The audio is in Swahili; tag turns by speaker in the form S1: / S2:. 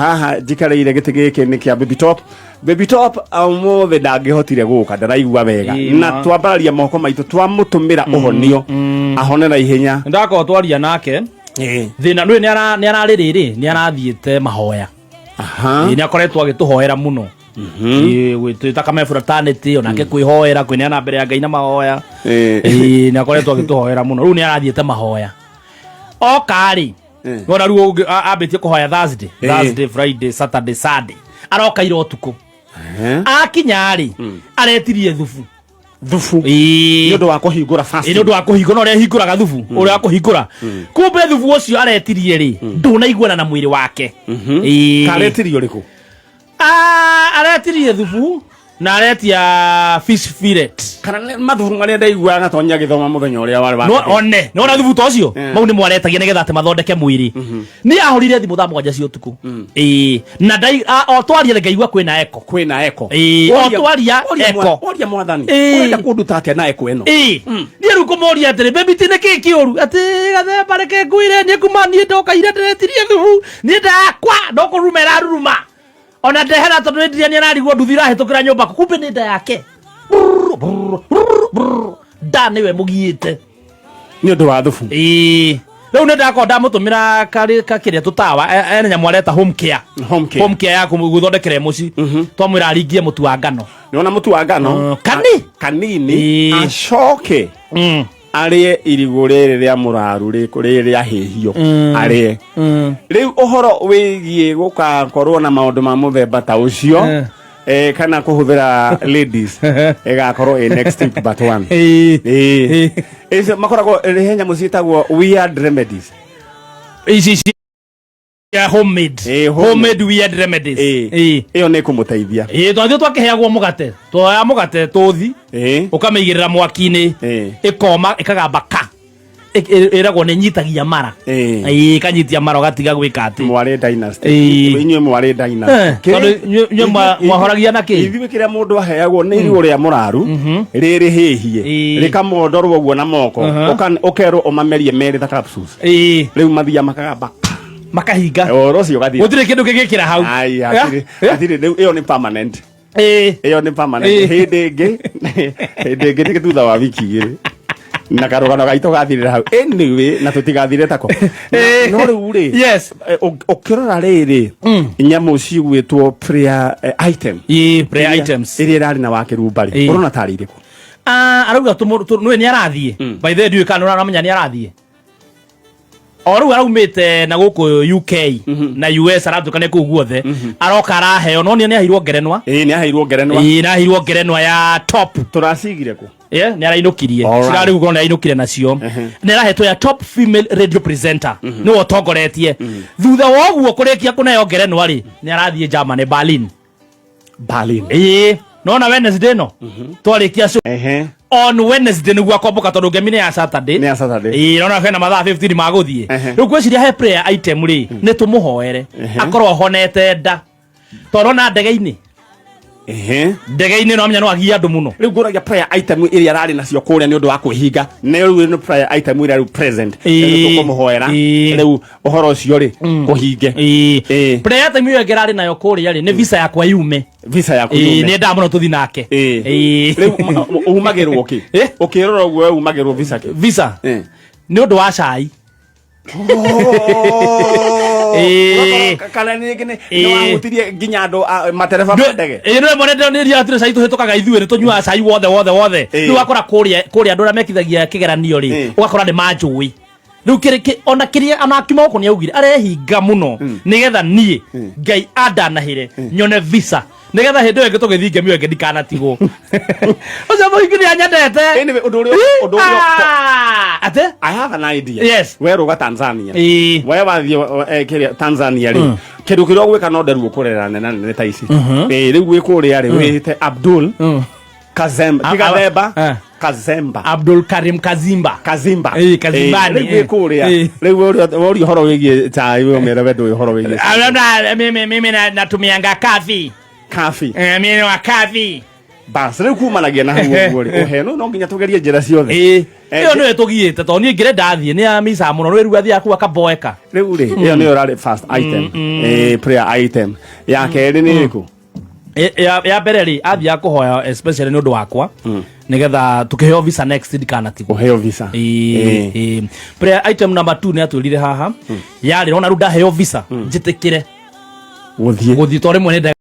S1: haha jikareire gitege ni kia Baby Top amo ndangihotire guka ndaraigua wega na twambararia moko maitu twamutumira uhonio ahone na ihenya
S2: ndako twaria nake thina nwi ni araririri ni arathiete mahoya ni akoretwo agituhoera muno gwitita kama fraternity onake kwihoera kwineana mbere ya Ngai na mahoya ni akoretwo agituhoera muno riu ni arathiete mahoya okari ngora riu abetie kuhoya Thursday Friday Saturday Sunday aroka ira utuku akinyari aretirie thufu
S1: ni ndo wa kuhingura fast
S2: ni ndo wa kuhingura ore hinguraga thufu ore akuhingura kumbe thufu ucio aretirie ri ndunaiguana na mwiri wake
S1: karetirie uriku
S2: aretirie thufu na aretia fish fillet
S1: kana mathufu maria ndaigua gatonya githoma muthenya uria wari
S2: no one no na thufu tocio mau ni mwaretagia nigetha ate mathondeke mwiri ni ahorire thimu thaa mwanja cia utuku na ndai o twaria ngaigua kwina eko o twaria eko
S1: oria mwathani urenda kundu tate na eko eno
S2: ni ru kumoria atiri baby tine kiki oru ati gathe bareke nguire ni kuma ni ndoka ire ndetirie thufu ni ndakwa ndokurumera ruruma ona ndehera tondu ndiria ni ararigwo nduthira hitukira nyumba kumbe ni nda yake da niwe mugiite
S1: ni ndu wa thufu
S2: riu ni ndako ndamutumira kakiria tutawa ene nyamwareta home care yaku guthondekere muci twamwira aringie mutu wa ngano
S1: niona mutu wa ngano kanini acoke arie irigure ria muraru ri kuri ria hihio arie riu uhoro wigie gukakorwo na maundu ma muthemba ta ucio kana kuhuthira ladies egakorwo next week but one icio makoragwo rihenya mucitagwo weird remedies
S2: homemade weird remedies
S1: iyo ni kumuteithia
S2: twathio twakiheagwo mugate twoya mugate tuthi ukameigirira mwaki-ini ikoma ikagamba ka iragwo ni nyitagia mara kanyitia mara gatiga gwika ati
S1: mware dynasty inywe mware dynasty
S2: nywe mwahoragia na ki
S1: ithiwe kiria mundu aheagwo ni irigo ria muraru riri hihie rikamondorwo uguo na moko ukerwo umamerie meri ta capsules riu mathia makagamba
S2: makahinga
S1: rocio gathie
S2: gutire kindu kigikira hau
S1: ai atire iyo ni permanent iyo ni permanent hindingi tike thutha wa wiki igiri na karugano gaito gathirira hau anyway na tutigathire tako no riu ri
S2: yes
S1: ukirora riri nyamu cigwitwo prayer items iri rari na wakirumbari urona tari iriku
S2: arauga nwe ni arathie by the way du kana uramenya ni arathie oru araumite na guku UK na US aratukane ku guothe aroka araheo no ni ahirwo ngerenwa
S1: ni ahirwo ngerenwa
S2: ya top
S1: turacigire ku
S2: ni arainokirie cirari guko ni ainokire nacio ni arahetwo ya top female radio presenter ni wotongoretie thutha woguo kurikia kunayo ngerenwa ri ni arathie Germany Berlin no na Wednesday no twarikia on Wednesday niguo akomboka tondu ngemine ya Saturday nona hena mathaa 15 maguthie riu gwiciria he prayer item ri ni tumuhoere akorwo honete nda torona ndege-ini ndege-ini no menya no agia andu muno
S1: riu nguragia prayer item iri arari nacio kuria ni undu wa kwihinga ne riu ni prayer item iri present tukumuhoera riu uhoro ucio ri kuhinge
S2: prayer item iyo ngerari nayo kuria ri ni visa yakwa yume ni nda muno tuthi nake
S1: riu umagirwo ki ukirora uguo umagirwo
S2: visa ni undu wa cai
S1: kana ni ngene no ahutirie nginya andu matereba ndege
S2: no monete ni ria tire cai tuhitukaga ithuĩ ni tunyua cai wothe ni wakora kuria andu ra mekithagia kigeranio ri ugakora ni manjui riu kiriki ona kiria anakima uko ni augire arehinga muno nigetha nie Ngai andanahire nyone visa nigetha hindu enge tugithige mio enge ndikanatigwo oza muhingiri anyandete
S1: anyway undu
S2: ate
S1: I have an idea
S2: yes
S1: we ruga Tanzania we wathie kiria Tanzania ri kindu kiria gwika no nderu ukurera nene ta ici riu gwikuria ri wite Abdul Kazemba
S2: Abdul Karim Kazimba
S1: Kazimbani gwikuria riu ori horo wigie chai we mere wedo horo wigie
S2: mimi natumianga kafi mimi wa kafi
S1: bas riu kumanagia na hau ri uheno no nginya tugerie njira ciothe
S2: iyo no etugiite to ni ngire ndathie ni amisa muno rwe ruathi yaku akaboeka
S1: riu ri iyo ni rari first item prayer item ya keri ni riku
S2: ya mbere ri athia kuhoya especially nundu wakwa nigetha tukiheo visa next dikana tigo
S1: heo visa
S2: prayer item number 2 ni atwirire haha yari ona ru ndaheo visa njitikire guthie tore mwene